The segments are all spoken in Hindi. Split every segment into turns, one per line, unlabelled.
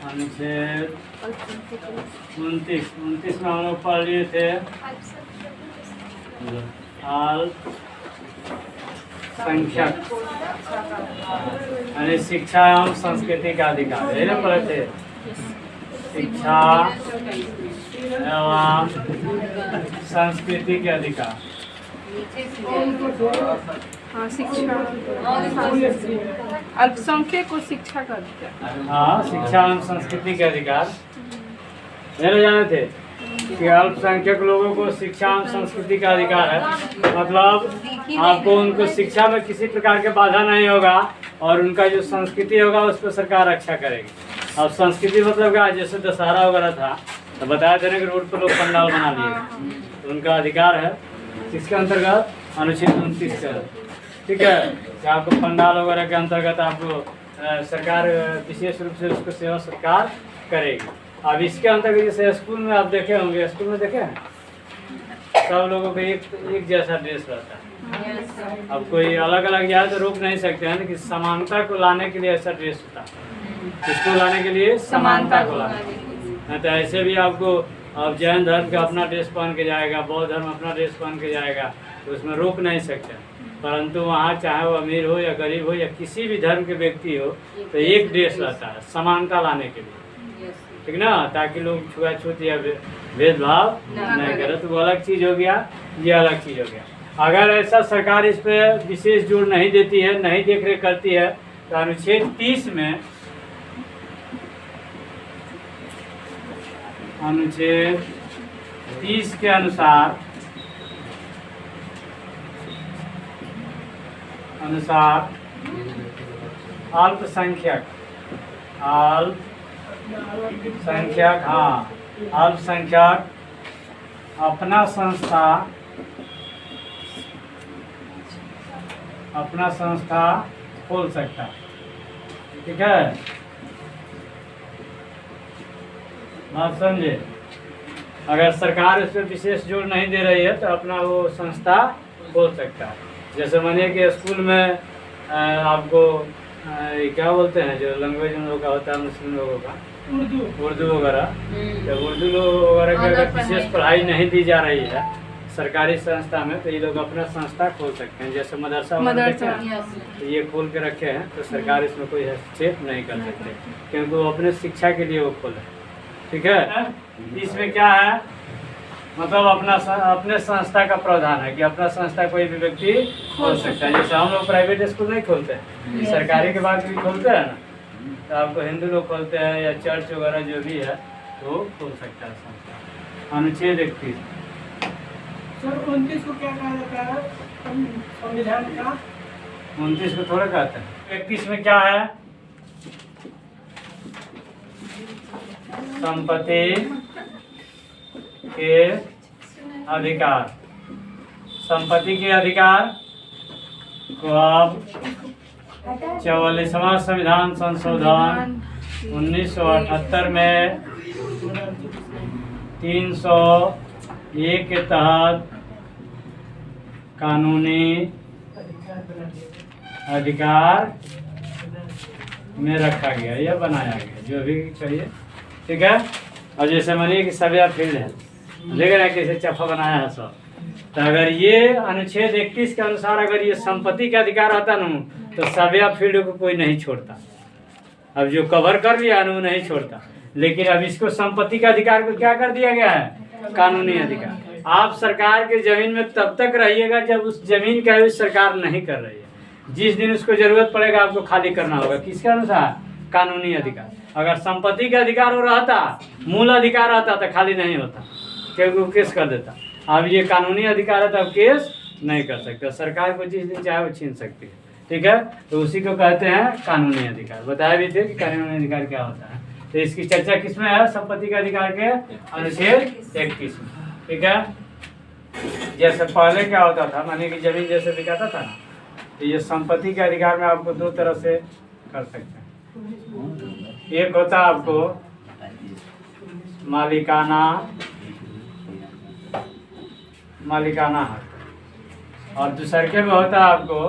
अनुच्छेद 29 में हम लोग पढ़ लिए थे अल्पसंख्यक यानी शिक्षा एवं संस्कृति का अधिकार, यही ना पढ़े थे। शिक्षा एवं संस्कृति के अधिकार।
हाँ, शिक्षा अल्पसंख्यक को शिक्षा का अधिकार।
हाँ, शिक्षा एवं संस्कृति के अधिकार नहीं जाने थे कि अल्पसंख्यक लोगों को शिक्षा एवं संस्कृति का अधिकार है। मतलब आपको उनको शिक्षा में किसी प्रकार के बाधा नहीं होगा और उनका जो संस्कृति होगा उस पर सरकार रक्षा करेगी। अब संस्कृति मतलब क्या, जैसे दशहरा वगैरह था तो बताया था ना कि रोड पर लोग पंडाल बना लिए, तो उनका अधिकार है इसके अंतर्गत अनुच्छेद 29 का। ठीक है, कि आपको पंडाल वगैरह के अंतर्गत आपको सरकार विशेष रूप से उसको सेवा सत्कार करेगी। अब इसके अंतर्गत जैसे स्कूल में आप देखे होंगे, स्कूल में देखे हैं सब लोगों का एक जैसा ड्रेस रहता है। अब कोई अलग अलग जाए तो रोक नहीं सकते हैं, लेकिन समानता को लाने के लिए ऐसा ड्रेस होता है। इसको लाने के लिए समानता को लाने, तो ऐसे भी आपको अब जैन धर्म का अपना ड्रेस पहन के जाएगा, बौद्ध धर्म अपना ड्रेस पहन के जाएगा, तो उसमें रोक नहीं सकते। परंतु वहाँ चाहे वो अमीर हो या गरीब हो या किसी भी धर्म के व्यक्ति हो, तो एक ड्रेस रहता है समानता लाने के लिए, ठीक ना, ताकि लोग छुआछूत या भेदभाव नहीं करे। तो वो अलग चीज़ हो गया, ये अलग चीज़ हो गया। अगर ऐसा सरकार इस पर विशेष जोर नहीं देती है, नहीं देख रेख करती है, तो अनुच्छेद 30 में अनुच्छेद 30 के अनुसार अल्पसंख्यक अल्पसंख्यक अपना संस्था खोल सकता है। ठीक है, बात समझे। अगर सरकार इस पर विशेष जोर नहीं दे रही है तो अपना वो संस्था खोल सकता है। जैसे मानिए कि स्कूल में आपको क्या बोलते हैं जो लैंग्वेज उन लोगों का होता है, मुस्लिम लोगों का उर्दू वगैरह, जब उर्दू वगैरह की अगर विशेष पढ़ाई नहीं दी जा रही है सरकारी संस्था में, तो ये लोग अपना संस्था खोल सकते हैं। जैसे मदरसा तो ये खोल के रखे हैं, तो सरकार इसमें कोई हस्तक्षेप नहीं कर सकते, क्योंकि वो अपने शिक्षा के लिए वो खोले। ठीक है, इसमें क्या है, मतलब अपने संस्था का प्रावधान है कि अपना संस्था कोई भी व्यक्ति खोल सकता है। जैसे हम लोग प्राइवेट स्कूल नहीं खोलते हैं, सरकारी के बाद भी खोलते हैं ना, तो आपको हिंदू लोग खोलते हैं या चर्च वगैरह जो भी है तो खोल सकता है संस्था। अनुच्छेद 31
सर 29 को क्या कहा जाता है संविधान का?
29 को थोड़ा कहते हैं। 31 में क्या है, संपत्ति के अधिकार। संपत्ति के अधिकार को आप 44वां संविधान संशोधन 1978 में 301 के तहत कानूनी अधिकार में रखा गया या बनाया गया, जो भी चाहिए। ठीक है, और जैसे मानिए कि सभ्य फील्ड है, देख रहे हैं कैसे चफा बनाया है सब। तो अगर ये अनुच्छेद 31 के अनुसार अगर ये संपत्ति का अधिकार आता ना, तो सभ्य फील्ड को कोई नहीं छोड़ता। अब जो कवर कर लिया ना वो नहीं छोड़ता, लेकिन अब इसको संपत्ति का अधिकार को क्या कर दिया गया है, कानूनी अधिकार। आप सरकार के जमीन में तब तक रहिएगा जब उस जमीन का यूज सरकार नहीं कर रही है। जिस दिन उसको जरूरत पड़ेगा आपको खाली करना होगा, किसके अनुसार, कानूनी अधिकार। अगर संपत्ति का अधिकार हो रहता, मूल अधिकार रहता तो खाली नहीं होता, क्योंकि वो केस कर देता। अब ये कानूनी अधिकार है तो अब केस नहीं कर सकते, सरकार को जिस दिन चाहे वो छीन सकती है। ठीक है, तो उसी को कहते हैं कानूनी अधिकार। बताया भी थे कि कानूनी अधिकार क्या होता है। तो इसकी चर्चा किसमें है, संपत्ति के अधिकार के अनुच्छेद 31 में। ठीक है, जैसे पहले क्या होता था, मानिए कि जमीन जैसे बिकाता था ना, तो ये संपत्ति के अधिकार में आपको दो तरह से कर सकते हैं। एक होता है आपको मालिकाना हक, और दूसरे में होता है आपको,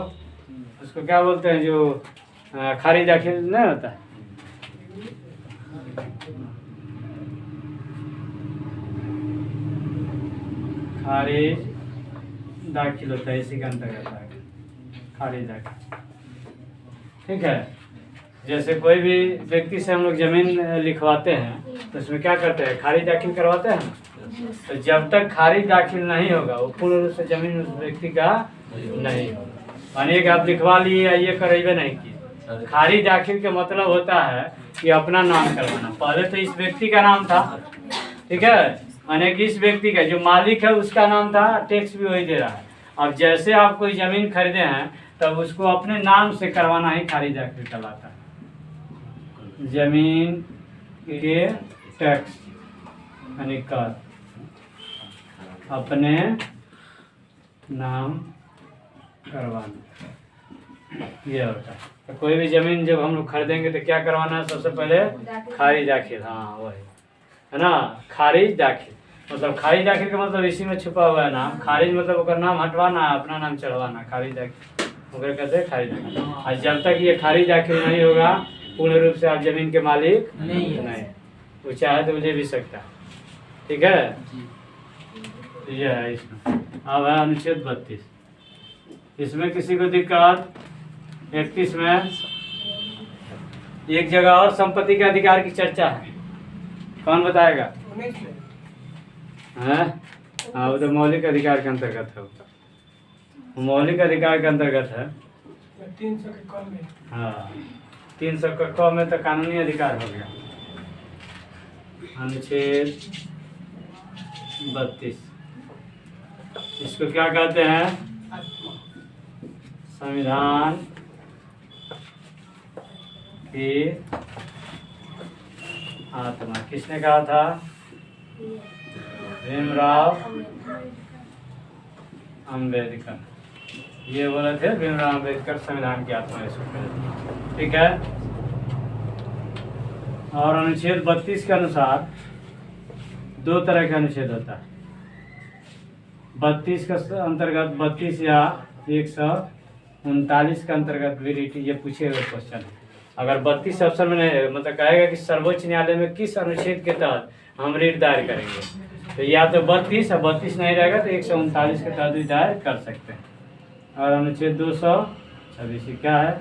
उसको क्या बोलते हैं, जो खारिज दाखिल नहीं होता है। खारिज दाखिल होता है, इसी के अंतर्गत आएगा खारिज दाखिल। ठीक है, जैसे कोई भी व्यक्ति से हम लोग जमीन लिखवाते हैं तो उसमें क्या करते हैं, खारिज दाखिल करवाते हैं ना। तो जब तक खारिज दाखिल नहीं होगा वो पूर्ण रूप से जमीन उस व्यक्ति का नहीं होगा। मानिए कि आप लिखवा लिए या ये करेबे नहीं किए, खारिज दाखिल का मतलब होता है कि अपना नाम करवाना। पहले तो इस व्यक्ति का नाम था, ठीक है, माने कि इस व्यक्ति का जो मालिक है उसका नाम था, टैक्स भी वही दे रहा है। अब जैसे आप कोई जमीन खरीदे हैं तब उसको अपने नाम से करवाना ही खारिज दाखिल कहलाता है। जमीन के टैक्स यानी कर अपने नाम करवाना, ये होता है। तो कोई भी जमीन जब हम लोग खरीदेंगे तो क्या करवाना है, सबसे पहले खारिज दाखिल। हाँ वही है ना, खारिज दाखिल मतलब खारिज दाखिल का मतलब इसी में छुपा हुआ है नाम। खारिज मतलब उसका नाम हटवाना है, अपना नाम चढ़वाना, खारिज दाखिल वगैरह कहते हैं खारिज दाखिल। और जब तक ये खारिज दाखिल नहीं होगा पूर्ण रूप से आप जमीन के मालिक नहीं। वो चाहे तो मुझे भी सकता है, ठीक है। ये है इसमें। अब है अनुच्छेद 32, इसमें किसी को दिक्कत। 31 में एक जगह और संपत्ति के अधिकार की चर्चा है, कौन बताएगा?
19 में
हाँ, वो तो मौलिक अधिकार के अंतर्गत है, वो मौलिक अधिकार के अंतर्गत है।
300 के कम में।
हाँ 300 का कम में तो कानूनी अधिकार हो गया। अनुच्छेद 32 इसको क्या कहते हैं? संविधान की आत्मा। किसने कहा था? भीमराव अम्बेडकर। ये बोले थे भीमराव अम्बेडकर, संविधान की आत्मा इसको कहते, ठीक है। और अनुच्छेद 32 के अनुसार दो तरह का अनुच्छेद होता है। 32 का अंतर्गत 32 या 139 का अंतर्गत भी रीट, ये पूछे हुए क्वेश्चन। अगर 32 ऑप्शन में नहीं मतलब कहेगा कि सर्वोच्च न्यायालय में किस अनुच्छेद के तहत हम रीट दायर करेंगे, तो या तो 32 या 32 नहीं रहेगा तो 139 के तहत भी दायर कर सकते हैं। और अनुच्छेद 226 क्या है?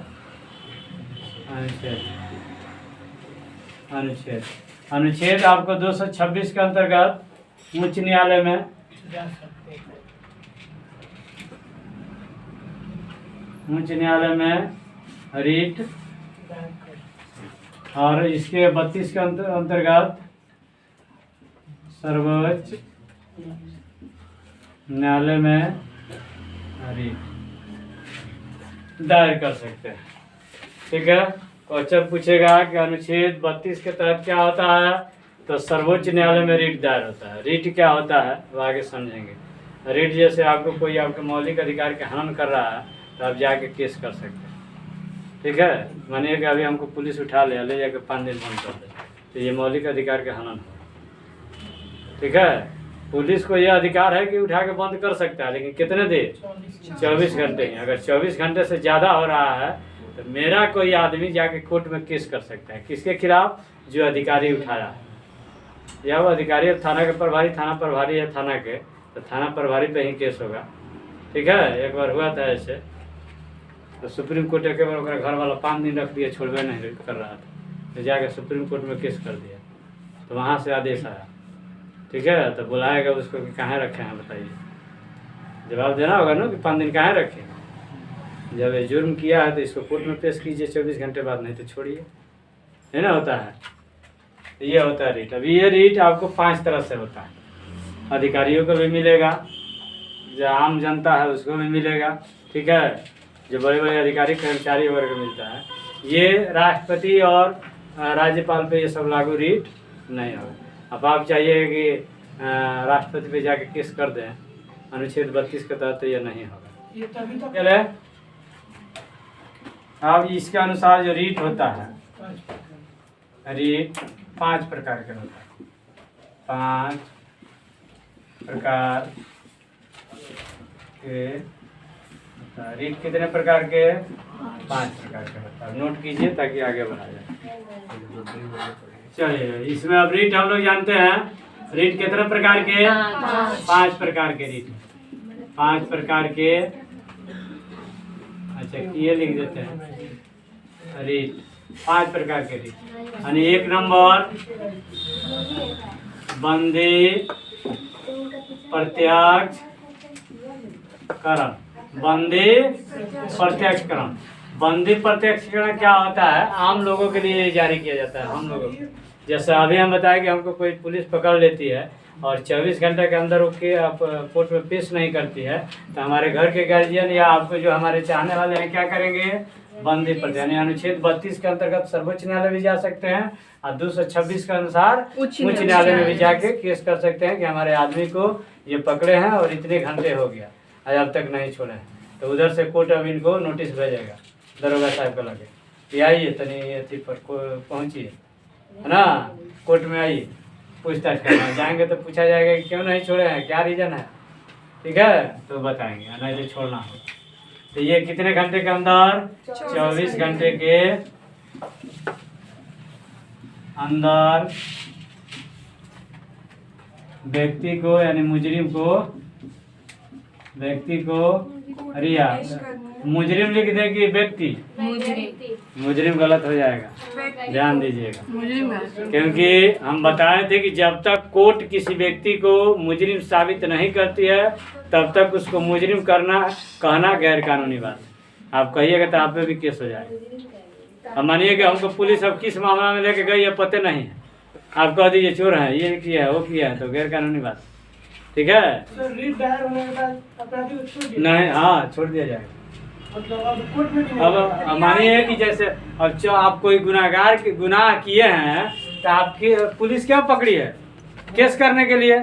अनुच्छेद आपको 226 के अंतर्गत उच्च न्यायालय में
जा सकते हैं।
उच्च न्यायालय में रीट, और इसके 32 के अंतर्गत सर्वोच्च न्यायालय में रीट दायर कर सकते हैं, ठीक है। क्वेश्चन पूछेगा कि अनुच्छेद 32 के तहत क्या होता है, तो सर्वोच्च न्यायालय में रीट दायर होता है। रीट क्या होता है वो आगे समझेंगे। रीट जैसे आपको कोई आपके मौलिक अधिकार के हनन कर रहा है तो आप जाके केस कर सकते हैं, ठीक है। मानिए कि अभी हमको पुलिस उठा ले जाके 5 दिन बंद कर दे, तो ये मौलिक अधिकार के हनन हो, ठीक है। पुलिस को यह अधिकार है कि उठा के बंद कर सकता है, लेकिन कितने देर? 24 घंटे ही। अगर 24 घंटे से ज़्यादा हो रहा है तो मेरा कोई आदमी जाके कोर्ट में केस कर सकता है। किसके खिलाफ? जो अधिकारी उठाया है, या वो अधिकारी थाना के प्रभारी, थाना प्रभारी है थाना के, तो थाना प्रभारी पे ही केस होगा, ठीक है। एक बार हुआ था ऐसे, तो सुप्रीम कोर्ट एक बार ओकरा घर वाला 5 दिन रख दिया, छोड़वे नहीं कर रहा था, तो जाके सुप्रीम कोर्ट में केस कर दिया, तो वहाँ से आदेश आया, ठीक है। तो बुलाएगा उसको कि कहाँ रखे हैं बताइए, जवाब देना होगा ना कि 5 दिन कहाँ रखे। जब ये जुर्म किया है तो इसको कोर्ट में पेश कीजिए 24 घंटे बाद, नहीं तो छोड़िए, है ना, होता है। तो ये होता है रीट। अभी ये रीट आपको 5 तरह से होता है। अधिकारियों को भी मिलेगा, जो आम जनता है उसको भी मिलेगा, ठीक है। जो बड़े बड़े अधिकारी कर्मचारी वगैरह को मिलता है। ये राष्ट्रपति और राज्यपाल पे ये सब लागू रीट नहीं होगा। अब आप चाहिए कि राष्ट्रपति पे जाके केस कर दें अनुच्छेद 32 के तहत, तो ये नहीं होगा।
ये तभी तक
चले अब इसके अनुसार जो रीट होता है, रीट 5 प्रकार के होता है। 5 प्रकार के रीट कितने प्रकार के? 5 प्रकार के होता है। नोट कीजिए ताकि आगे बढ़ा जाए। चलिए, इसमें अब रीट हम लोग जानते हैं। रीट कितने प्रकार के? 5 प्रकार के रीट। 5 प्रकार के। अच्छा, ये लिख देते हैं रीट। 5 प्रकार के रीट। यानी 1 नंबर बंदी प्रत्यक्ष करण। बंदी प्रत्यक्ष करण। बंदी प्रत्यक्ष करण क्या होता है? आम लोगों के लिए जारी किया जाता है। हम लोगों को, जैसे अभी हम बताए कि हमको कोई पुलिस पकड़ लेती है और 24 घंटे के अंदर उसके आप कोर्ट में पेश नहीं करती है, तो हमारे घर के गार्जियन या आपको जो हमारे चाहने वाले हैं क्या करेंगे? बंदी प्रत्यक्ष, यानी अनुच्छेद 32 के अंतर्गत सर्वोच्च न्यायालय भी जा सकते हैं और 226 के अनुसार उच्च न्यायालय में भी जाके केस कर सकते हैं कि हमारे आदमी को ये पकड़े हैं और इतने घंटे हो गया आज अब तक नहीं छोड़े हैं। तो उधर से कोर्ट अब इनको नोटिस भेजेगा दरोगा साहब को लगे कि आइए तनी अथी पर पहुँचिए, है ना, कोर्ट में आइए, पूछताछ करना। जाएंगे तो पूछा जाएगा कि क्यों नहीं छोड़े हैं, क्या रीजन है, ठीक है, तो बताएंगे, नहीं तो छोड़ना हो। तो ये कितने घंटे के अंदर? 24 घंटे के अंदर व्यक्ति को यानी व्यक्ति को रिहा। मुजरिम लिख दे कि व्यक्ति? मुजरिम गलत हो जाएगा, ध्यान दीजिएगा, क्योंकि हम बताए थे कि जब तक कोर्ट किसी व्यक्ति को मुजरिम साबित नहीं करती है तब तक उसको मुजरिम कहना गैर कानूनी बात है। आप कहिएगा तो आप पे भी केस हो जाएगा। अब मानिए कि हमको पुलिस अब किस मामला में लेके गई है पते नहीं है, आप कह दीजिए चोर है, ये किया है, वो किया है, तो गैर कानूनी बात, ठीक है।
रीट दायर होने के बाद अपराधी को छोड़ दिया?
नहीं, हाँ, छोड़ दिया जाएगा।
मतलब अब कोर्ट में
अब मानिए कि जैसे अब जो आप कोई गुनाह किए हैं तो आपकी पुलिस क्यों पकड़ी है? केस करने के लिए।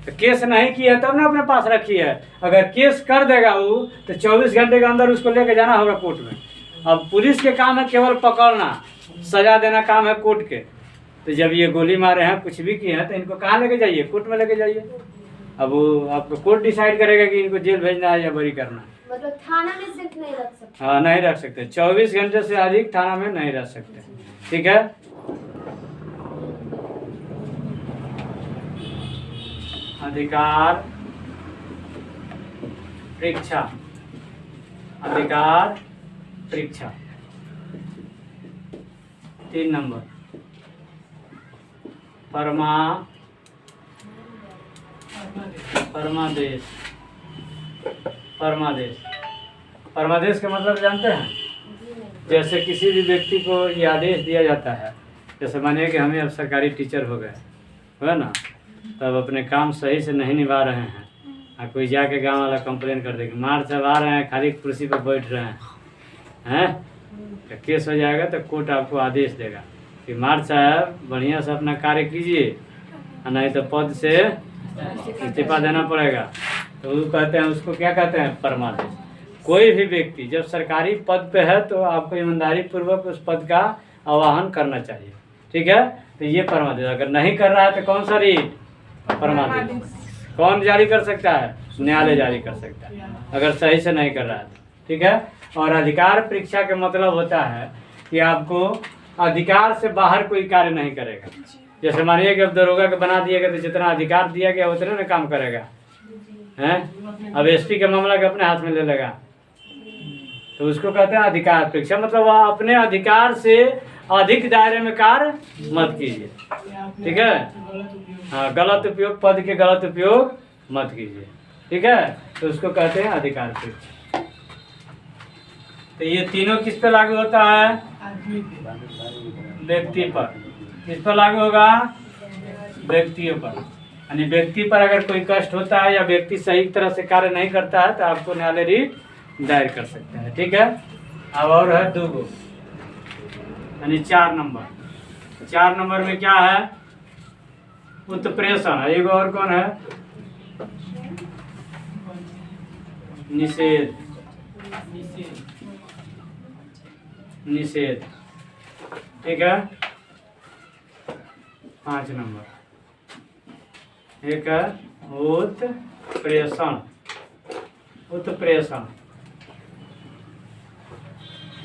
तो केस नहीं किया है तब ना अपने पास रखी है। अगर केस कर देगा वो तो 24 घंटे के अंदर उसको लेके जाना होगा कोर्ट में। अब पुलिस के काम है केवल पकड़ना, सजा देना काम है कोर्ट के। तो जब ये गोली मारे हैं, कुछ भी किए हैं, तो इनको कहाँ लेके जाइए? कोर्ट में लेके जाइए। अब वो आपको कोर्ट डिसाइड करेगा कि इनको जेल भेजना है या बरी करना है।
मतलब थाना में सिर्फ नहीं रख सकते?
हाँ, नहीं रख सकते, 24 घंटे से अधिक थाना में नहीं रख सकते, ठीक है। अधिकार परीक्षा। अधिकार परीक्षा 3 नंबर परमादेश। परमादेश का मतलब जानते हैं? जैसे किसी भी व्यक्ति को ये आदेश दिया जाता है, जैसे मानिए कि हमें अब सरकारी टीचर हो गए, है ना, तब अपने काम सही से नहीं निभा रहे हैं और कोई जाके गांव वाला कंप्लेन कर देगा, मार सब आ रहे हैं, खाली कुर्सी पर बैठ रहे हैं, तो केस हो जाएगा। तो कोर्ट आपको आदेश देगा कि मार साहब बढ़िया से अपना कार्य कीजिए, नहीं तो पद से इस्तीफा देना पड़ेगा। तो वो कहते हैं, उसको क्या कहते हैं? परमादेश। कोई भी व्यक्ति जब सरकारी पद पे है तो आपको ईमानदारी पूर्वक उस पद का आवाहन करना चाहिए, ठीक है। तो ये परमादेश। अगर नहीं कर रहा है तो कौन सा रीट? परमादेश। कौन जारी कर सकता है? न्यायालय जारी कर सकता है, अगर सही से नहीं कर रहा है तो, ठीक है। और अधिकार परीक्षा का मतलब होता है कि आपको अधिकार से बाहर कोई कार्य नहीं करेगा। जैसे मानिए कि अब दरोगा को बना दिएगा तो जितना अधिकार दिया गया उतने ना काम करेगा, हैं। अब एसपी का मामला को अपने हाथ में ले लेगा तो उसको कहते हैं अधिकार परीक्षा। मतलब वह अपने अधिकार से अधिक दायरे में कार्य मत कीजिए, ठीक है। हाँ, गलत उपयोग, पद के गलत उपयोग मत कीजिए, ठीक है। तो उसको कहते हैं अधिकार परीक्षा। तो ये तीनों किस पे लागू होता है? व्यक्ति पर। किस पर लागू होगा? व्यक्तियों पर। यानी व्यक्ति पर अगर कोई कष्ट होता है या व्यक्ति सही तरह से कार्य नहीं करता है तो आपको न्यायालय रीट दायर कर सकते हैं, ठीक है। अब और है 2 गो, यानी 4 नंबर। 4 नंबर में क्या है? उत्प्रेषण। एक और कौन है? निषेध। निषेध, ठीक है। 5 नंबर एक है उत्प्रेषण। उत्प्रेषण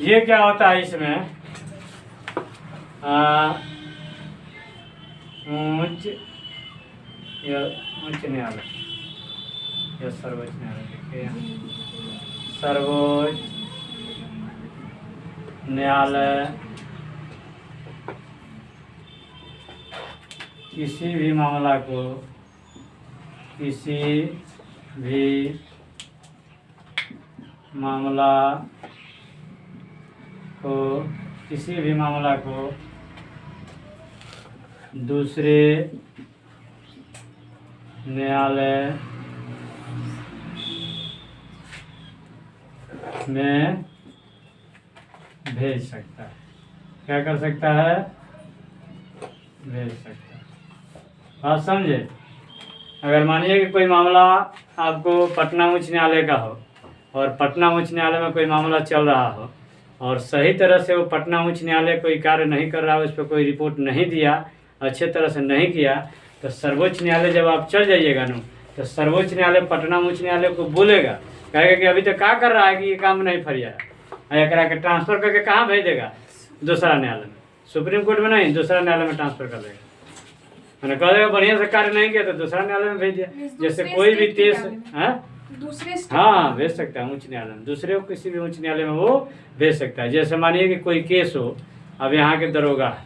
ये क्या होता है इसमें उच्च न्यायालय या सर्वोच्च न्यायालय देखिए सर्वोच्च न्यायालय किसी भी मामला को किसी भी मामला को दूसरे न्यायालय में भेज सकता है। क्या कर सकता है? भेज सकता है। बात समझे? अगर मानिए कि कोई मामला आपको पटना उच्च न्यायालय का हो और पटना उच्च न्यायालय में कोई मामला चल रहा हो और सही तरह से वो पटना उच्च न्यायालय कोई कार्य नहीं कर रहा हो, उस पर कोई रिपोर्ट नहीं दिया, अच्छे तरह से नहीं किया, तो सर्वोच्च न्यायालय जब आप चल जाइएगा ना तो सर्वोच्च न्यायालय पटना उच्च न्यायालय को बोलेगा, कहेगा कि अभी तक क्या कर रहा है कि ये काम नहीं फरिया है, करा के ट्रांसफ़र करके कहाँ भेज देगा? दूसरा न्यायालय में। सुप्रीम कोर्ट में नहीं, दूसरा न्यायालय में ट्रांसफ़र कर देगा। मैंने कह देगा बढ़िया से कार्य नहीं किया तो दूसरा न्यायालय में भेज दिया। जैसे कोई भी केस
दूसरे
हाँ भेज सकता है उच्च न्यायालय में, दूसरे को किसी भी उच्च न्यायालय में वो भेज सकता है। जैसे मानिए कि कोई केस हो, अब यहाँ के दरोगा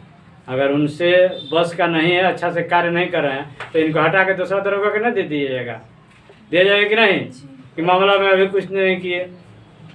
अगर उनसे बस का नहीं है, अच्छा से कार्य नहीं कर रहे हैं, तो इनको हटा के दूसरा दरोगा को ना दे दिया जाएगा कि नहीं, कि मामला में अभी कुछ नहीं किए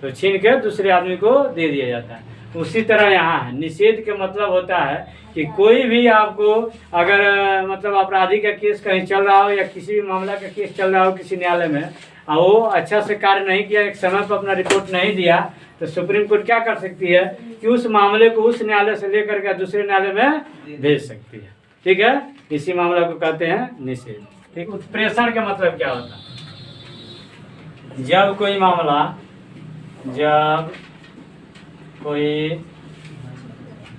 तो छीन के दूसरे आदमी को दे दिया जाता है। उसी तरह यहाँ है, निषेध के मतलब होता है कि कोई भी आपको अगर मतलब आपराधिक का केस कहीं चल रहा हो या किसी भी मामला का केस चल रहा हो किसी न्यायालय में और वो अच्छा से कार्य नहीं किया, एक समय पर अपना रिपोर्ट नहीं दिया, तो सुप्रीम कोर्ट क्या कर सकती है कि उस मामले को उस न्यायालय से लेकर के दूसरे न्यायालय में भेज सकती है। ठीक है, इसी मामला को कहते हैं निषेध। ठीक, उत्प्रेषण का मतलब क्या होता है? जब कोई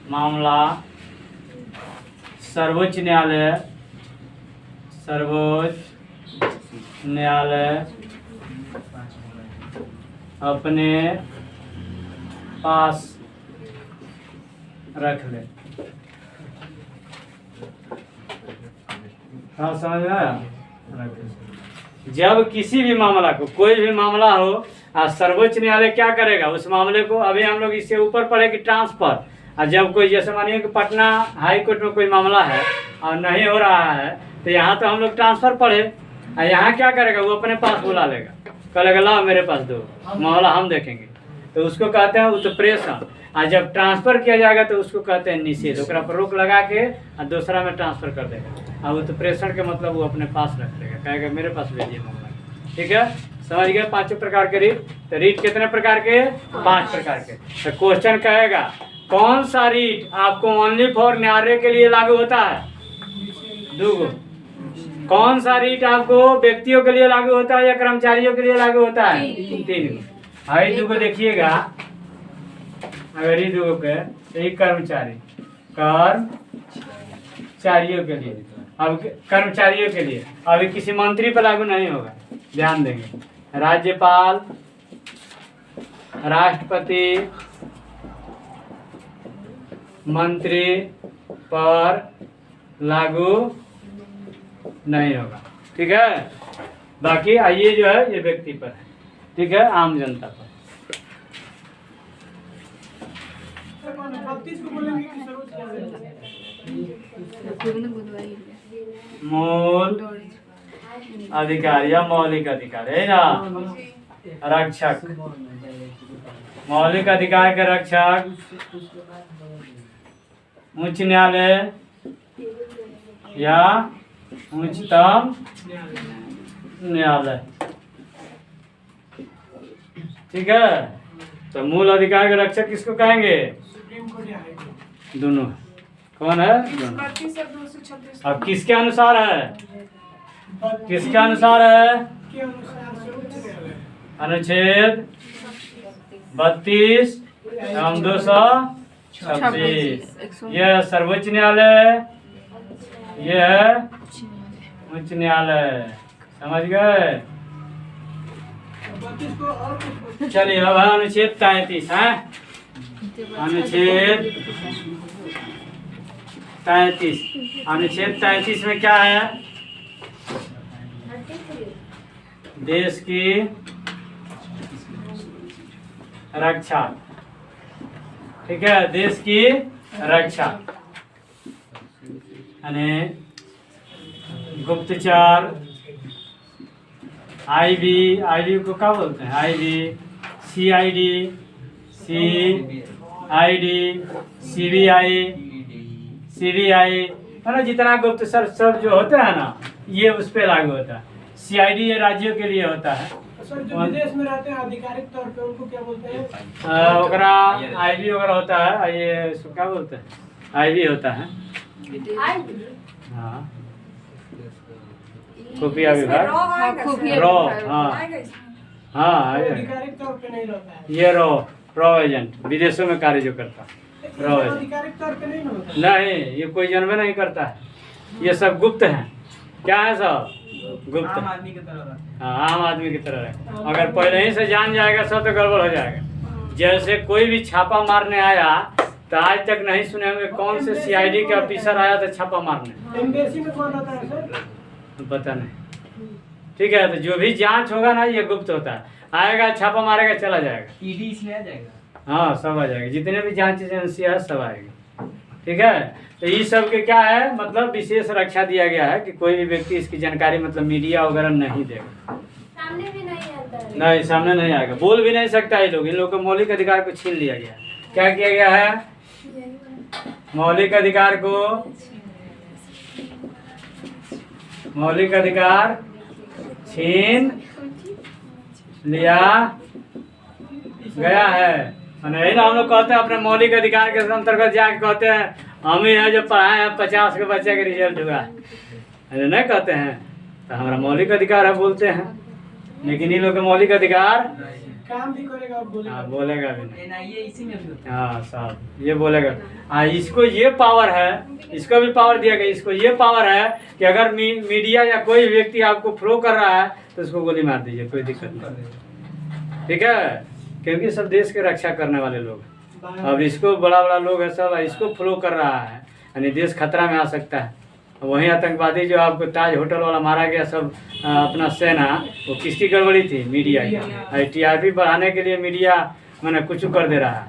मामला सर्वोच्च न्यायालय अपने पास रख ले। हाँ, समझ में आया? जब किसी भी मामला को, कोई भी मामला हो, आज सर्वोच्च न्यायालय क्या करेगा उस मामले को, अभी हम लोग इससे ऊपर पढ़े कि ट्रांसफर, और जब कोई जैसे मानिए कि पटना हाई कोर्ट में कोई मामला है और नहीं हो रहा है तो यहाँ तो हम लोग ट्रांसफर पढ़े, और यहाँ क्या करेगा वो अपने पास बुला लेगा, कहेगा लाओ मेरे पास दो, मामला हम देखेंगे, तो उसको कहते हैं उत्प्रेषण। और जब ट्रांसफर किया जाएगा तो उसको कहते हैं निषेध, ओकरा पर रोक लगा के और दूसरा में ट्रांसफर कर देगा। और उत्प्रेषण के मतलब वो अपने पास रख लेगा, कहेगा मेरे पास भेजिए मामला। ठीक है, समझ गए? 5 प्रकार के रीट। तो रीट कितने प्रकार के? 5 प्रकार के। तो क्वेश्चन कहेगा कौन सा रीट आपको ओनली फॉर न्यायालय के लिए लागू होता है? 2 कौन सा रीट आपको व्यक्तियों के लिए लागू होता है या कर्मचारियों के लिए लागू होता है? 3 हाई 2 देखिएगा, अगर ये 2 के एक कर्मचारियों के लिए, अब कर्मचारियों के लिए अभी किसी मंत्री पर लागू नहीं होगा, ध्यान देंगे। राज्यपाल, राष्ट्रपति, मंत्री पर लागू नहीं होगा। ठीक है, बाकी ये जो है ये व्यक्ति पर है। ठीक है, आम जनता पर।
32 को बोलेंगे कि सर्वोच्च न्यायालय
मूल अधिकार या मौलिक अधिकार है ना, रक्षक, मौलिक अधिकार के रक्षक उच्च न्यायालय या उच्चतम न्यायालय। ठीक है, तो मूल अधिकार के रक्षक किसको कहेंगे?
सुप्रीम कोर्ट या हाई कोर्ट।
दोनों। कौन है? दोनों। अब किसके अनुसार है? किसके अनुसार है?
के अनुसार सर्वोच्च न्यायालय
अनुच्छेद 32 एवं 226। यह सर्वोच्च न्यायालय, यह उच्च न्यायालय। समझ गए?
32 को और कुछ
चलिए अब है अनुच्छेद 33 है। अनुच्छेद 33। अनुच्छेद 33 में क्या है? देश की रक्षा। ठीक है, देश की रक्षा यानी गुप्तचर, आईबी को क्या बोलते हैं? आईबी, सीआईडी, सीबीआई मतलब जितना गुप्तचर सब जो होते हैं ना, ये उस पर लागू होता है। सीआईडी ये राज्यों के लिए होता है।
सर जो विदेश में रहते हैं आधिकारिक तौर पे उनको क्या बोलते हैं?
ओकरा आईबी वगैरह होता है, ये इसको क्या बोलते हैं? आईबी होता है। हाँ, खुफिया विभाग, रॉ। हाँ हाँ,
आधिकारिक तौर पे नहीं रहता है।
ये रॉ एजेंट विदेशों में कार्य जो करता है, रॉ एजेंट।
आधिकारिक तौर पे नहीं होता।
नहीं, ये कोई जन्म नहीं करता है, ये सब गुप्त है। क्या है सब? गुप्त।
आम आदमी की तरह।
हाँ, आम आदमी की तरह है। अगर पहले ही से जान जाएगा सब तो गड़बड़ हो जाएगा। जैसे कोई भी छापा मारने आया तो आज तक नहीं सुने होंगे कौन से सीआईडी के ऑफिसर आया था छापा मारने।
एम्बेसी में कौन रहता है सर?
पता नहीं। ठीक है, तो जो भी जांच होगा ना ये गुप्त होता है। आएगा, छापा मारेगा, चला जाएगा।
ईडी इसमें आ जाएगा।
हाँ, सब आ जाएगा, जितने भी जांच एजेंसी है सब आएगी। ठीक है, तो ये सब के क्या है मतलब विशेष रक्षा दिया गया है कि कोई भी व्यक्ति इसकी जानकारी मतलब मीडिया वगैरह नहीं देगा।
सामने भी नहीं आता है।
नहीं, सामने नहीं आएगा, बोल भी नहीं सकता ये लोग। इन लोग को मौलिक अधिकार को छीन लिया गया। क्या किया गया है? मौलिक अधिकार छीन लिया गया है। नहीं ना, हम लोग कहते हैं अपने मौलिक अधिकार के अंतर्गत जाके कहते हैं हम ही हैं जो पढ़ाए हैं 50 के बच्चे के रिजल्ट हुआ है, ऐसे नहीं कहते हैं। तो हमारा मौलिक अधिकार है बोलते हैं, लेकिन इन लोग का मौलिक अधिकार
काम भी करेगा और बोलेगा।
हाँ, बोलेगा भी नहीं।
एनआईए इसी में भी होता है।
हाँ साहब, ये बोलेगा। हाँ, इसको ये पावर है, इसको भी पावर दिया गया। इसको ये पावर है कि अगर मीडिया या कोई व्यक्ति आपको फ्लो कर रहा है तो उसको गोली मार दीजिए, कोई दिक्कत नहीं। ठीक है, क्योंकि सब देश की रक्षा करने वाले लोग हैं। अब इसको बड़ा बड़ा लोग है सब, इसको फ्लो कर रहा है यानी देश खतरा में आ सकता है। वहीं आतंकवादी जो आपको ताज होटल वाला मारा गया सब अपना सेना, वो किसकी गड़बड़ी थी? मीडिया की। टीआरपी बढ़ाने के लिए मीडिया मैंने कुछ कर दे रहा है,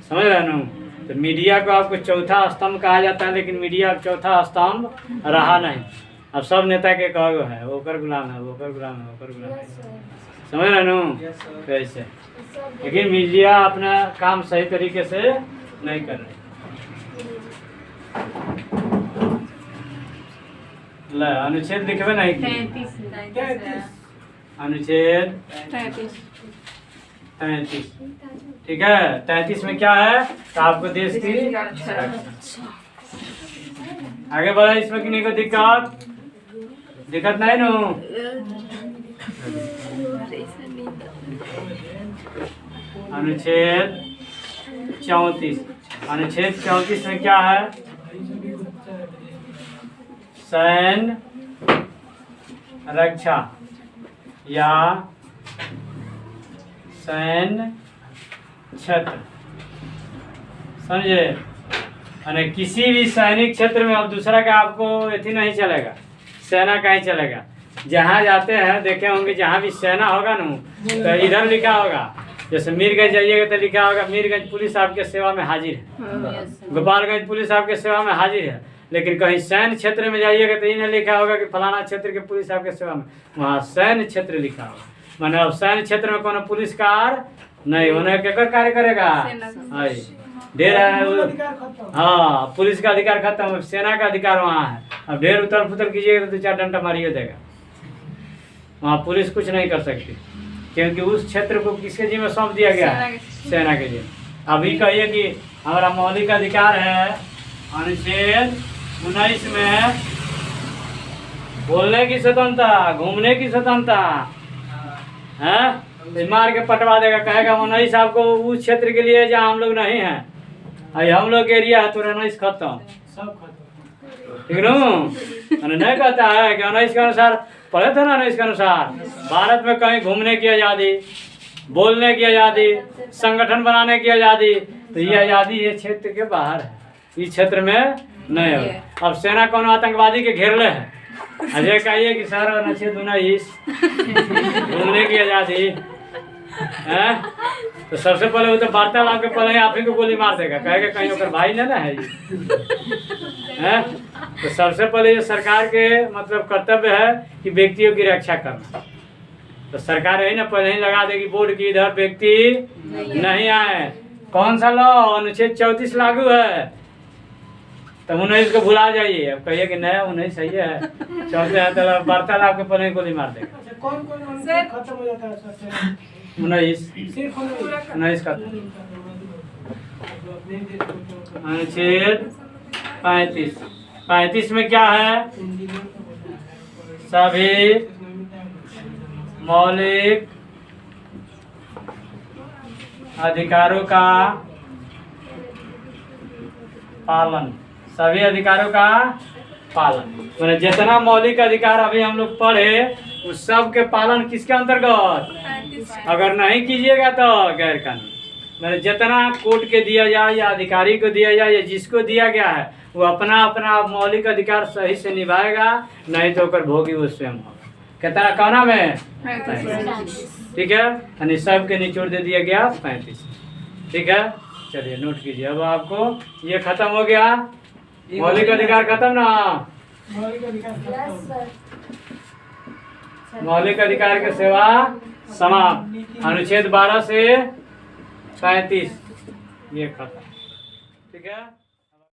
समझ रहे ना? तो मीडिया को आपको चौथा स्तंभ कहा जाता है, लेकिन मीडिया अब चौथा स्तंभ रहा नहीं। अब सब नेता के कहो है वो कर गुलाम है, वो कर गुलाम है, वो कर गुलाम है, समझ रहे नो? कैसे? लेकिन मीडिया अपना काम सही तरीके से नहीं कर रही। अनुच्छेद लिखबे नहीं की। अनुच्छेद 33। ठीक है, 33 में क्या है? तो आपको देश की आगे बढ़ा, इसमें किन्हीं को दिक्कत नहीं नो? अनुच्छेद 34। अनुच्छेद 34 में क्या है? सैन्य रक्षा या सैन्य क्षेत्र, समझे? यानी किसी भी सैनिक क्षेत्र में अब दूसरा का आपको एथी नहीं चलेगा, सेना का ही चलेगा। जहाँ जाते हैं देखे होंगे, जहाँ भी सेना होगा ना तो इधर लिखा होगा, जैसे मीरगंज जाइएगा तो लिखा होगा मीरगंज पुलिस आपके सेवा में हाजिर है, गोपालगंज पुलिस आपके सेवा में हाजिर है। लेकिन कहीं सैन्य क्षेत्र में जाइएगा तो इन्हें लिखा होगा कि फलाना क्षेत्र के पुलिस आपके सेवा में, वहाँ सैन्य क्षेत्र लिखा होगा। माने अब सैन्य क्षेत्र में कोनो पुलिस कार नहीं, उन्हें केकर कार्य करेगा? ढेर है, हाँ, पुलिस का अधिकार खत्म, सेना का अधिकार वहाँ है। अब ढेर उतर फुतर कीजिएगा तो 2-4 डंडा मारिए देगा। वहाँ पुलिस कुछ नहीं कर सकती, क्योंकि उस क्षेत्र को किसके जिम्मे सौंप दिया गया है? सेना के जिम्मे। अभी कहिए कि हमारा मौलिक अधिकार है अनुच्छेद 19 में बोलने की स्वतंत्रता, घूमने की स्वतंत्रता है, मार के पटवा देगा, कहेगा 19 आपको उस क्षेत्र के लिए जहाँ हम लोग नहीं हैं, अभी हम लोग एरिया है तो 19 खत्म, ठीक है? नहीं कहता है कि 19 के अनुसार पढ़े थे ना, 19 के अनुसार भारत में कहीं घूमने की आज़ादी, बोलने की आज़ादी, संगठन बनाने की आज़ादी, तो ये आज़ादी ये क्षेत्र के बाहर है, इस क्षेत्र में नहीं हो। अब सेना कोनो आतंकवादी के घेरले है, अजय कहिए कि सर अनुच्छेद 19 घूमने की आज़ादी है, तो सबसे पहले वो तो वार्तालाप के पहले आप ही को गोली मार देगा, कहेगा कहीं ओकर भाई ना है ये हैं। तो सबसे पहले ये सरकार के मतलब कर्तव्य है कि व्यक्तियों की रक्षा करना। तो सरकार यही ना पहले ही लगा देगी बोर्ड की इधर व्यक्ति नहीं आए। कौन सा लॉ? अनुच्छेद 34 लागू है, तो 19 को भुला जाइए। अब कहिए कि नया 19 सही है, चलते हैं तो वार्तालाप के पहले ही गोली मार देगा।
अच्छा, कौन कौन अनुच्छेद खत्म हो जाता है सबसे?
19
सिर्फ
19 का अनुच्छेद 35 में क्या है? सभी मौलिक अधिकारों का पालन, सभी अधिकारों का पालन, मैंने जितना मौलिक अधिकार अभी हम लोग पढ़े उस सब के पालन किसके अंतर्गत? अगर नहीं कीजिएगा तो गैर कानूनी। मैंने जितना कोर्ट के दिया जाए या अधिकारी को दिया जाए या जिसको दिया गया है वो अपना अपना मौलिक अधिकार सही से निभाएगा, नहीं तो कर भोगी वो स्वयं होगा। कितना कहना में? ठीक है, यानी सब के निचोड़ दे दिया गया 35। ठीक है, चलिए नोट कीजिए। अब आपको ये खत्म हो गया, मौलिक अधिकार खत्म ना?
मौलिक अधिकार
यस सर।
मौलिक अधिकार के सेवा समाप्त। अनुच्छेद 12 से 35 ये खत्म। ठीक है।